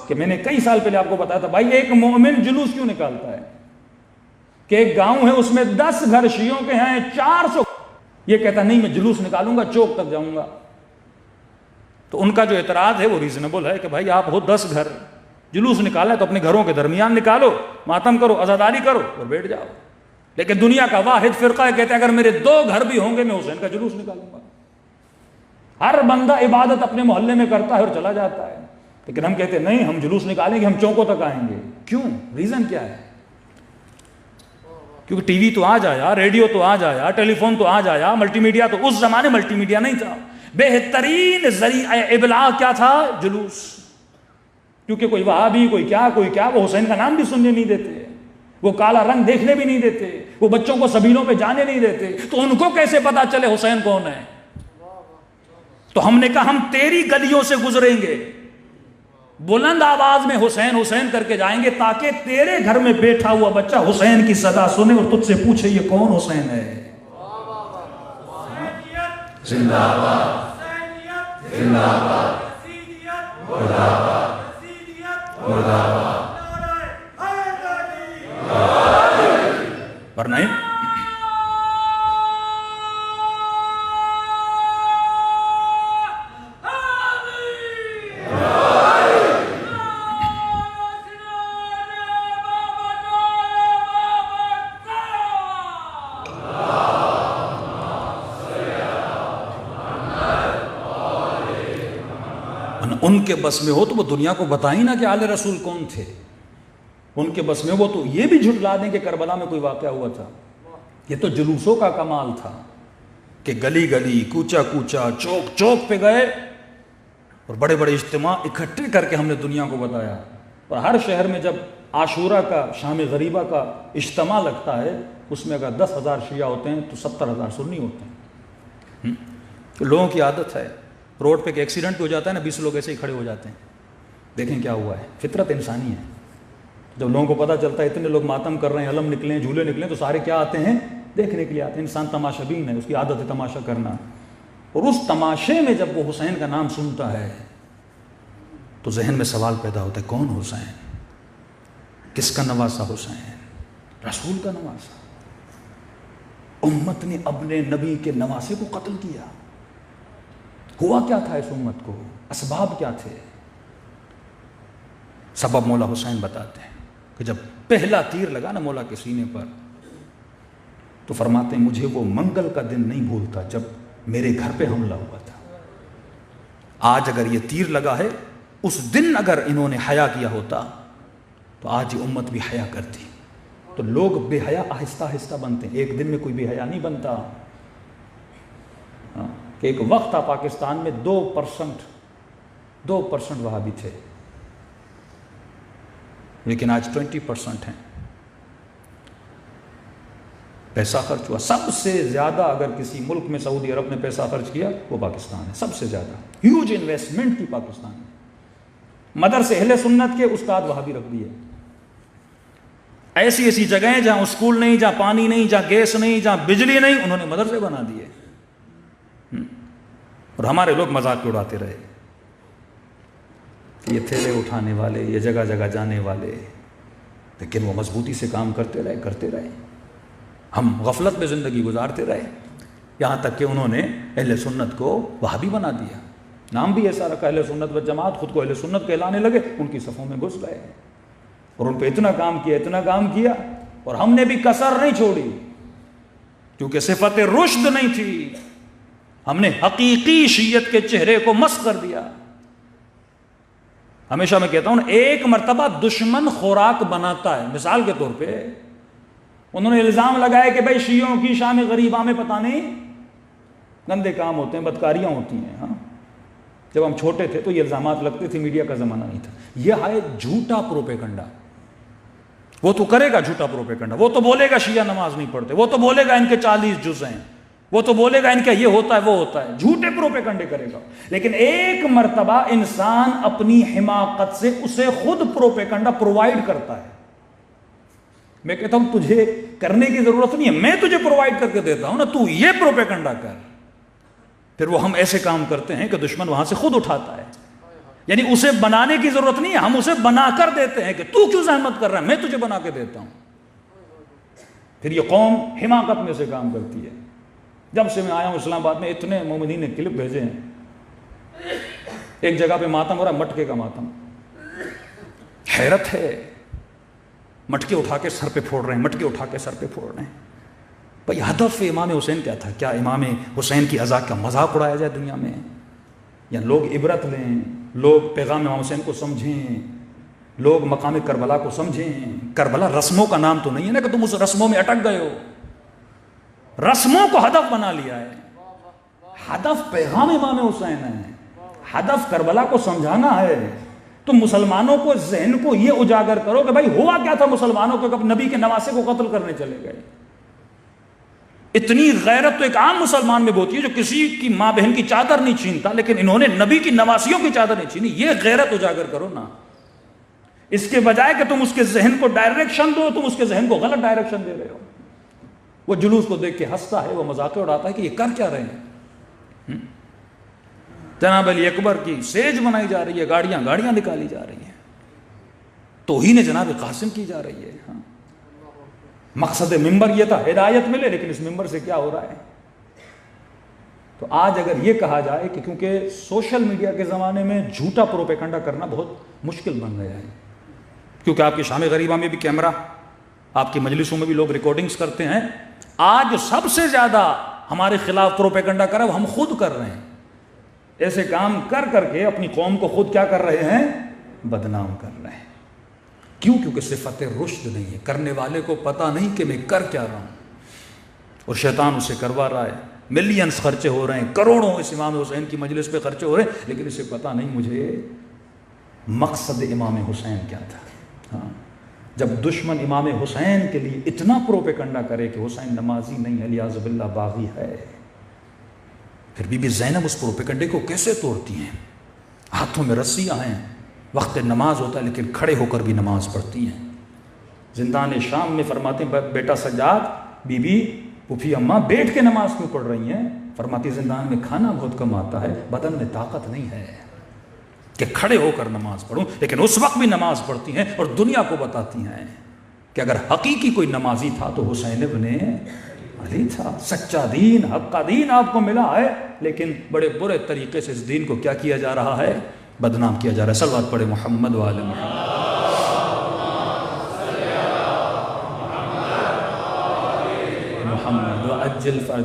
कि मैंने कई साल पहले आपको बताया था भाई, एक मोमिन जुलूस क्यों निकालता है कि एक गांव है उसमें 10 घर शियों के हैं, 400, ये कहता नहीं मैं जुलूस निकालूंगा, चौक तक जाऊंगा। तो उनका जो एतराज है वो रीजनेबल है कि भाई आप हो 10 घर, जुलूस निकाला है तो अपने घरों के दरमियान निकालो, मातम करो, आजादारी करो और बैठ जाओ। लेकिन दुनिया का वाहिद फिरका है कहते हैं अगर मेरे 2 घर भी होंगे मैं हुसैन का जुलूस निकालूंगा। हर बंदा इबादत अपने मोहल्ले में करता है और चला जाता है, लेकिन हम कहते हैं नहीं हम जुलूस निकालेंगे, हम चौकों तक आएंगे। क्यों? रीजन क्या है? क्योंकि टीवी तो आ जाया, रेडियो तो आ जाया, टेलीफोन तो आ जाया, मल्टीमीडिया तो, उस जमाने मल्टीमीडिया नहीं था। बेहतरीन जरिया इबलाग क्या था? जुलूस। क्योंकि कोई वहाबी, कोई क्या, वो हुसैन का नाम भी सुनने नहीं देते, वो काला रंग देखने भी नहीं देते, वो बच्चों को सबीलों पे जाने नहीं देते, तो उनको कैसे पता चले हुसैन कौन है? तो हमने कहा हम तेरी गलियों से गुजरेंगे, बुलंद आवाज में हुसैन हुसैन करके जाएंगे, ताकि तेरे घर में बैठा हुआ बच्चा हुसैन की सदा सुने और तुझसे पूछे ये कौन हुसैन है। जिंदाबाद जिंदाबाद मुर्दाबाद मुर्दाबाद। पर नहीं, उनके बस में हो तो वो दुनिया को बताई ना कि आले रसूल कौन थे। उनके बस में वो तो ये भी झुठला दें कि करबला में कोई वाक़या हुआ था। ये तो जुलूसों का कमाल था कि गली गली, कूचा कूचा, चौक चौक पे गए और बड़े बड़े इज्तिमा इकट्ठे करके हमने दुनिया को बताया। और हर शहर में जब आशूरा का, शाम गरीबा का इज्तिमा लगता है, उसमें अगर 10,000 शिया होते हैं तो 70,000 सुन्नी होते हैं। तो लोगों की आदत है, रोड पे एक एक्सीडेंट हो जाता है ना, 20 लोग ऐसे ही खड़े हो जाते हैं, देखें क्या हुआ है। फितरत इंसानी है। जब लोगों को पता चलता है इतने लोग मातम कर रहे हैं, अलम निकले, झूले निकले, तो सारे क्या आते हैं? देखने के लिए आते हैं। इंसान तमाशाबीन है, उसकी आदत है तमाशा करना। और उस तमाशे में जब वो हुसैन का नाम सुनता है तो जहन में सवाल पैदा होता है, कौन हुसैन? किसका नवासा हुसैन? रसूल का नवासा। उम्मत ने अपने नबी के नवासे को कत्ल किया। हुआ क्या था इस उम्मत को? असबाब क्या थे? सबब मौला हुसैन बताते हैं कि जब पहला तीर लगा ना मौला के सीने पर, तो फरमाते हैं मुझे वो मंगल का दिन नहीं भूलता जब मेरे घर पे हमला हुआ था। आज अगर ये तीर लगा है, उस दिन अगर इन्होंने हया किया होता तो आज ये उम्मत भी हया करती। तो लोग बेहया आहिस्ता आहिस्ता बनते हैं, एक दिन में कोई बेहया नहीं बनता। कि एक वक्त था पाकिस्तान में 2% वहाबी थे, लेकिन आज 20% हैं। पैसा खर्च हुआ सबसे ज्यादा, अगर किसी मुल्क में सऊदी अरब ने पैसा खर्च किया वो पाकिस्तान है, सबसे ज्यादा। ह्यूज इन्वेस्टमेंट की पाकिस्तान में। मदरसे अहले सुन्नत के उस्ताद वहाबी रख दिए। ऐसी ऐसी जगहें जहां स्कूल नहीं, जहां पानी नहीं, जहां गैस नहीं, जहां बिजली नहीं, उन्होंने मदरसे बना दिए। और हमारे लोग मजाक उड़ाते रहे, ये थैले उठाने वाले, ये जगह जगह जाने वाले, लेकिन वो मजबूती से काम करते रहे। हम गफलत में ज़िंदगी गुजारते रहे, यहाँ तक कि उन्होंने अहले सुन्नत को वहाबी बना दिया। नाम भी ऐसा रखा, अहले सुन्नत व जमात। खुद को अहले सुन्नत कहलाने लगे, उनकी सफ़ों में घुस गए और उन पर इतना काम किया। और हमने भी कसर नहीं छोड़ी, क्योंकि सिफत रुश्द नहीं थी। हमने हकीकी शीयत के चेहरे को मस कर दिया। हमेशा मैं कहता हूं, एक मर्तबा दुश्मन खुराक बनाता है। मिसाल के तौर पे उन्होंने इल्जाम लगाया कि भाई शियों की शाम गरीबा में पता नहीं गंदे काम होते हैं, बदकारियां होती हैं। हाँ, जब हम छोटे थे तो ये इल्जामात लगते थे, मीडिया का जमाना नहीं था। यह है झूठा प्रोपेगंडा। वो तो करेगा झूठा प्रोपेगंडा, वो तो बोलेगा शिया नमाज नहीं पढ़ते, वो तो बोलेगा इनके 40 जुज़ हैं, वो तो बोलेगा इनका ये होता है वो होता है, झूठे प्रोपेगंडे करेगा। लेकिन एक मर्तबा इंसान अपनी हिमाकत से उसे खुद प्रोपेगंडा प्रोवाइड करता है। मैं कहता हूं तुझे करने की जरूरत नहीं है, मैं तुझे प्रोवाइड करके देता हूं ना, तू ये प्रोपेगंडा कर, फिर वो हम ऐसे काम करते हैं कि दुश्मन वहां से खुद उठाता है, यानी उसे बनाने की जरूरत नहीं है, हम उसे बनाकर देते हैं कि तू क्यों जहमत कर रहा है, मैं तुझे बना के देता हूं। फिर ये कौम हिमाकत में से काम करती है। जब से मैं आया हूं इस्लामाबाद में इतने मोमिनीन ने क्लिप भेजे हैं, एक जगह पे मातम हो रहा, मटके का मातम, हैरत है, मटके उठा के सर पे फोड़ रहे हैं, मटके उठा के सर पे फोड़ रहे हैं। भाई हदफ इमाम हुसैन क्या था? क्या इमाम हुसैन की अज़ा का मजाक उड़ाया जाए दुनिया में, या लोग इबरत लें, लोग पैगाम इमाम हुसैन को समझें, लोग मकाम करबला को समझें। करबला रस्मों का नाम तो नहीं है ना कि तुम उस रस्मों में अटक गए हो, रस्मों को हदफ बना लिया है। हदफ पैगाम इमाम हुसैन है, हदफ करबला को समझाना है। तो मुसलमानों को जहन को यह उजागर करो कि भाई हुआ क्या था मुसलमानों को, कब नबी के नवासे को कत्ल करने चले गए। इतनी गैरत तो एक आम मुसलमान में होती है जो किसी की मां बहन की चादर नहीं छीनता, लेकिन इन्होंने नबी की नवासियों की चादर नहीं छीनी। ये गैरत उजागर करो ना, इसके बजाय कि तुम उसके जहन को डायरेक्शन दो, तुम उसके जहन को गलत डायरेक्शन दे रहे हो। वो जुलूस को देख के हंसता है, वो मजाक उड़ाता है कि ये कर क्या रहे हैं। जनाब अली अकबर की सेज बनाई जा रही है, गाड़ियां गाड़ियां निकाली जा रही हैं, तौहीन जनाब कासिम की जा रही है। हाँ, मकसद मिंबर यह था हिदायत मिले, लेकिन इस मिंबर से क्या हो रहा है। तो आज अगर यह कहा जाए कि क्योंकि सोशल मीडिया के ज़माने में झूठा प्रोपेगेंडा करना बहुत मुश्किल बन गया है, क्योंकि आपकी शाम गरीबा में भी कैमरा, आपकी मजलिसों में भी लोग रिकॉर्डिंग्स करते हैं। आज सबसे ज़्यादा हमारे खिलाफ प्रोपेगेंडा करा वो हम खुद कर रहे हैं। ऐसे काम कर करके अपनी कौम को खुद क्या कर रहे हैं, बदनाम कर रहे हैं। क्यों? क्योंकि सिफत रुश्द नहीं है, करने वाले को पता नहीं कि मैं कर क्या रहा हूं, और शैतान उसे करवा रहा है। मिलियंस खर्चे हो रहे हैं, करोड़ों इस इमाम हुसैन की मजलिस पे खर्चे हो रहे हैं, लेकिन इसे पता नहीं मुझे मकसद इमाम हुसैन क्या था। हाँ, जब दुश्मन इमाम हुसैन के लिए इतना प्रोपेगेंडा करे कि हुसैन नमाजी नहीं है, लियाज़ुबिल्लाह बागी है, फिर बीबी ज़ैनब उस प्रोपेगेंडे को कैसे तोड़ती हैं। हाथों में रस्सियाँ हैं, वक्त नमाज होता है लेकिन खड़े होकर भी नमाज पढ़ती हैं। जिंदान शाम में फरमाते हैं बेटा सज्जाद, बीबी पुफी अम्मा बैठ के नमाज क्यों पढ़ रही हैं? फरमाती जिंदान में खाना बहुत कम आता है, बदन में ताकत नहीं है कि खड़े होकर नमाज पढ़ूं। लेकिन उस वक्त भी नमाज पढ़ती हैं और दुनिया को बताती हैं कि अगर हकीकी कोई नमाजी था तो हुसैन इब्ने अली था। सच्चा दीन, हक्का दीन आपको मिला है, लेकिन बड़े बुरे तरीके से इस दीन को क्या किया जा रहा है, बदनाम किया जा रहा है। सल्लल्लाहु पढ़े मोहम्मद व आले मोहम्मद व अज्जिल फरज